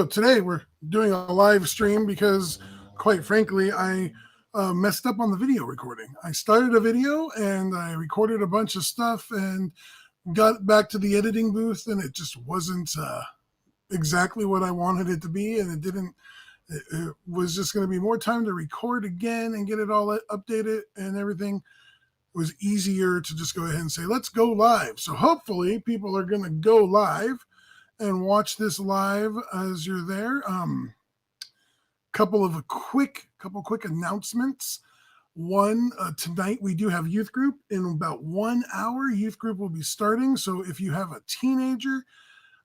So today we're doing a live stream because, quite frankly, I messed up on the video recording. I started a video and I recorded a bunch of stuff and got back to the editing booth, and it just wasn't exactly what I wanted it to be, and it didn't. It was just going to be more time to record again and get it all updated and everything. It was easier to just go ahead and say, let's go live. So hopefully people are going to go live and watch this live as you're there. Couple quick announcements. One, tonight we do have youth group. In about 1 hour, youth group will be starting. So if you have a teenager,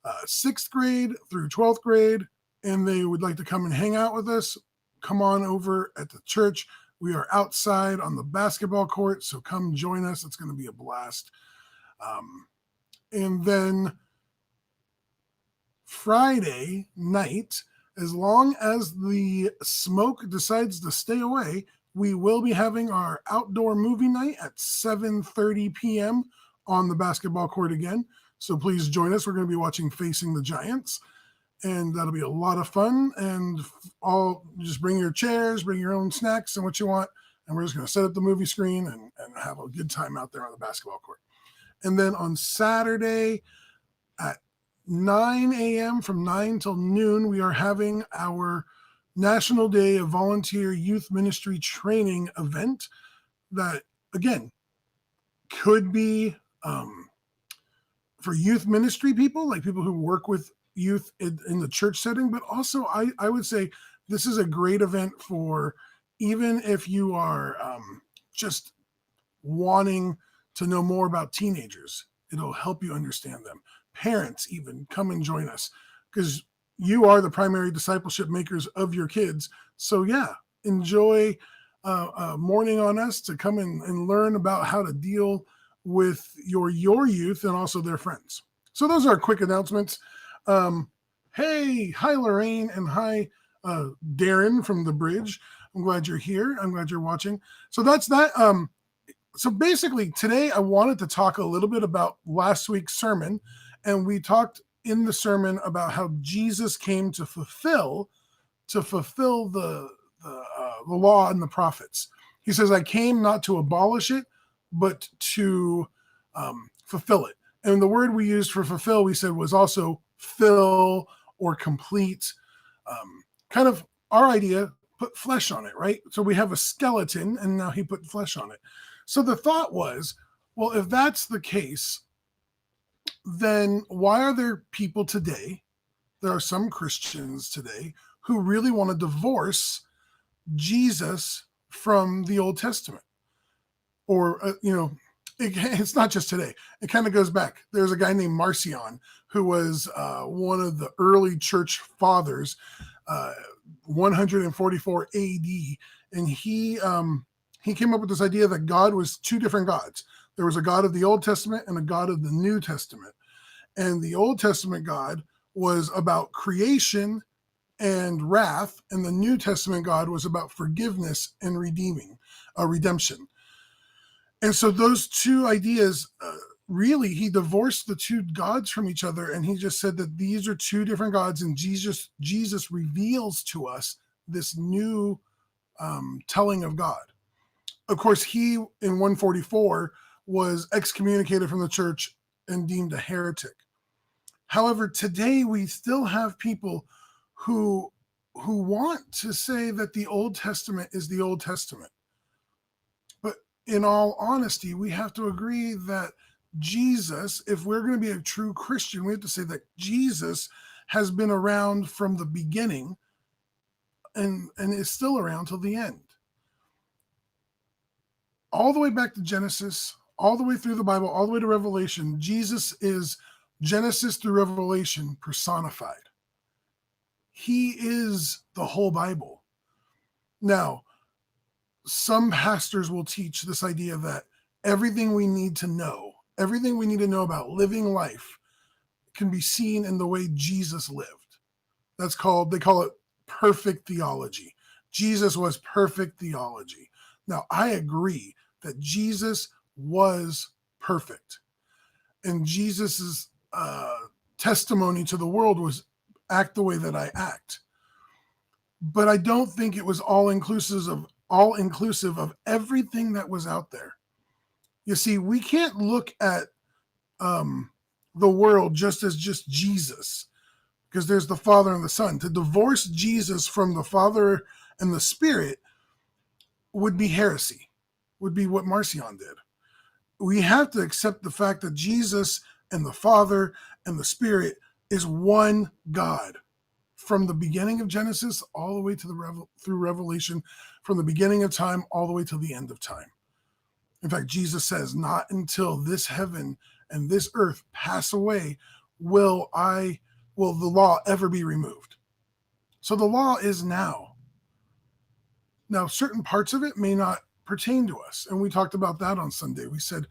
6th grade through 12th grade, and they would like to come and hang out with us, come on over at the church. We are outside on the basketball court, so come join us. It's going to be a blast. And then Friday night, as long as the smoke decides to stay away, we will be having our outdoor movie night at 7:30 p.m. on the basketball court again. So please join us. We're going to be watching Facing the Giants, and that'll be a lot of fun. And all just bring your chairs, bring your own snacks and what you want, and we're just going to set up the movie screen and have a good time out there on the basketball court. And then on Saturday at 9 a.m. from 9 till noon, we are having our National Day of Volunteer Youth Ministry Training event that, again, could be for youth ministry people, like people who work with youth in the church setting, but also I would say this is a great event for even if you are just wanting to know more about teenagers. It'll help you understand them. Parents even come and join us because you are the primary discipleship makers of your kids. So yeah, enjoy morning on us to come and learn about how to deal with your youth and also their friends. So those are quick announcements. Hey, hi Lorraine, and hi Darren from the bridge. I'm glad you're here. I'm glad you're watching. So that's that. So basically today I wanted to talk a little bit about last week's sermon, and we talked in the sermon about how Jesus came to fulfill the law and the prophets. He says, I came not to abolish it, but to fulfill it. And the word we used for fulfill, we said, was also fill or complete. Kind of our idea, put flesh on it, right? So we have a skeleton, and now he put flesh on it. So the thought was, well, if that's the case, then why are there people today, there are some Christians today, who really want to divorce Jesus from the Old Testament? Or, it's not just today. It kind of goes back. There's a guy named Marcion who was one of the early church fathers, 144 AD, and he came up with this idea that God was two different gods. There was a God of the Old Testament and a God of the New Testament. And the Old Testament God was about creation and wrath, and the New Testament God was about forgiveness and redemption. And so those two ideas, really, he divorced the two gods from each other, and he just said that these are two different gods, and Jesus reveals to us this new telling of God. Of course, he, in 144, was excommunicated from the church and deemed a heretic. However, today we still have people who want to say that the Old Testament is the Old Testament. But in all honesty, we have to agree that Jesus, if we're going to be a true Christian, we have to say that Jesus has been around from the beginning and is still around till the end. All the way back to Genesis, all the way through the Bible, all the way to Revelation, Jesus is Genesis through Revelation personified. He is the whole Bible. Now, some pastors will teach this idea that everything we need to know about living life can be seen in the way Jesus lived. They call it perfect theology. Jesus was perfect theology. Now, I agree that Jesus was perfect. And Jesus's testimony to the world was act the way that I act. But I don't think it was all inclusive of everything that was out there. You see, we can't look at the world just as just Jesus, because there's the Father and the Son. To divorce Jesus from the Father and the Spirit would be heresy, would be what Marcion did. We have to accept the fact that Jesus and the Father and the Spirit is one God from the beginning of Genesis all the way to through Revelation, from the beginning of time all the way to the end of time. In fact, Jesus says, not until this heaven and this earth pass away will the law ever be removed. So the law is now. Now, certain parts of it may not pertain to us. And we talked about that on Sunday. We said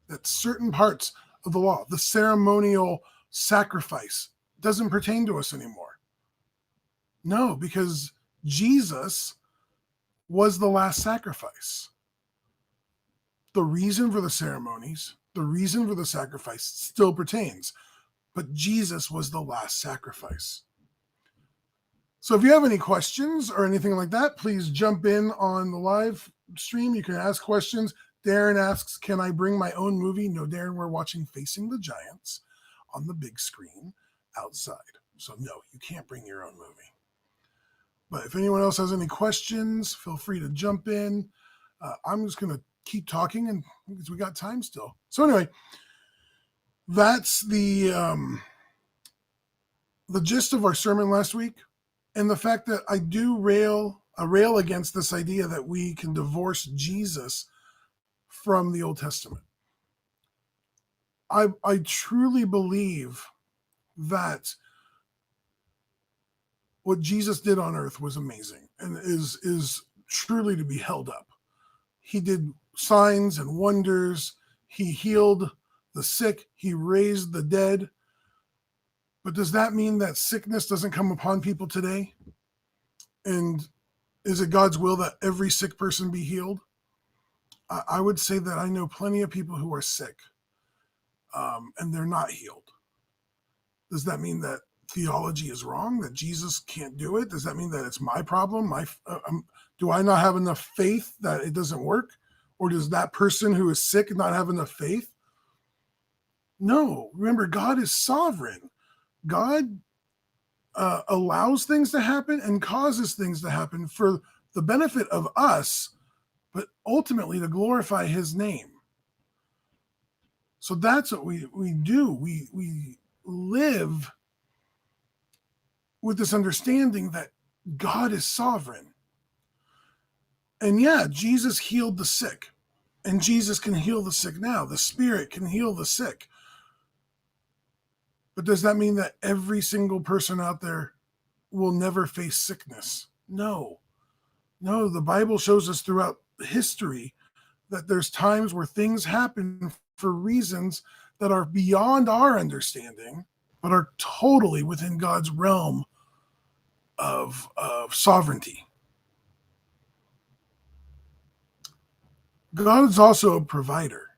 that certain parts of the law, the ceremonial sacrifice, doesn't pertain to us anymore. No, because Jesus was the last sacrifice. The reason for the ceremonies, the reason for the sacrifice still pertains, but Jesus was the last sacrifice. So if you have any questions or anything like that, please jump in on the live stream. You can ask questions. Darren asks, can I bring my own movie? No, Darren, we're watching Facing the Giants on the big screen outside. So no, you can't bring your own movie. But if anyone else has any questions, feel free to jump in. I'm just going to keep talking, and because we got time still. So anyway, that's the gist of our sermon last week, and the fact that I do rail against this idea that we can divorce Jesus from the Old Testament. I truly believe that what Jesus did on earth was amazing and is truly to be held up. He did signs and wonders. He healed the sick. He raised the dead. But does that mean that sickness doesn't come upon people today? And is it God's will that every sick person be healed? I would say that I know plenty of people who are sick and they're not healed. Does that mean that theology is wrong, that Jesus can't do it? Does that mean that it's my problem? Do I not have enough faith that it doesn't work? Or does that person who is sick not have enough faith? No. Remember, God is sovereign. God allows things to happen and causes things to happen for the benefit of us, but ultimately to glorify his name. So that's what we do. We live with this understanding that God is sovereign. And yeah, Jesus healed the sick, and Jesus can heal the sick now. The Spirit can heal the sick. But does that mean that every single person out there will never face sickness? No. No, the Bible shows us throughout history that there's times where things happen for reasons that are beyond our understanding, but are totally within God's realm of sovereignty. God is also a provider.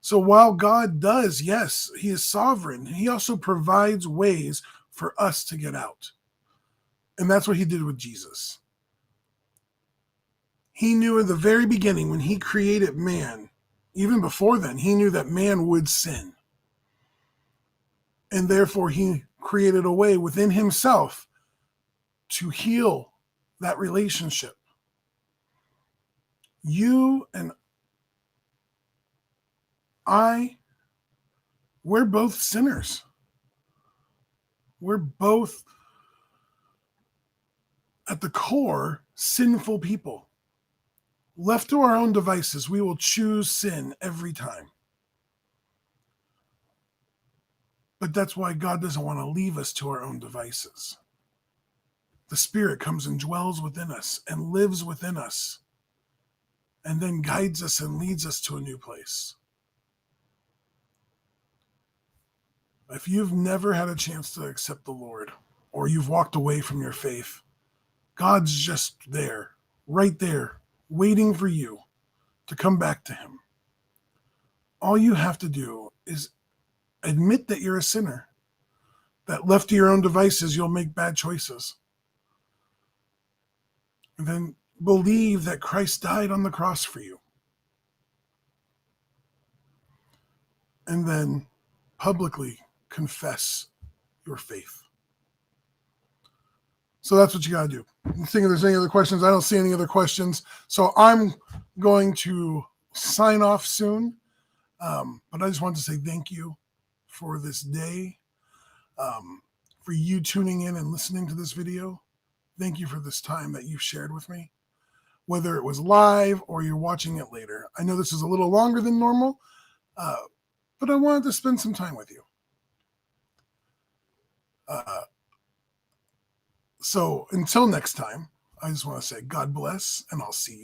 So while God does, yes, he is sovereign, he also provides ways for us to get out. And that's what he did with Jesus. He knew at the very beginning when he created man, even before then, he knew that man would sin. And therefore he created a way within himself to heal that relationship. You and we're both sinners. We're both, at the core, sinful people. Left to our own devices, we will choose sin every time. But that's why God doesn't want to leave us to our own devices. The Spirit comes and dwells within us and lives within us, and then guides us and leads us to a new place. If you've never had a chance to accept the Lord, or you've walked away from your faith, God's just there, right there, waiting for you to come back to him. All you have to do is admit that you're a sinner, that left to your own devices, you'll make bad choices. And then believe that Christ died on the cross for you. And then publicly confess your faith. So that's what you got to do. I'm thinking there's any other questions. I don't see any other questions. So I'm going to sign off soon. But I just wanted to say thank you for this day, for you tuning in and listening to this video. Thank you for this time that you've shared with me, whether it was live or you're watching it later. I know this is a little longer than normal, but I wanted to spend some time with you. So until next time, I just want to say God bless, and I'll see you soon.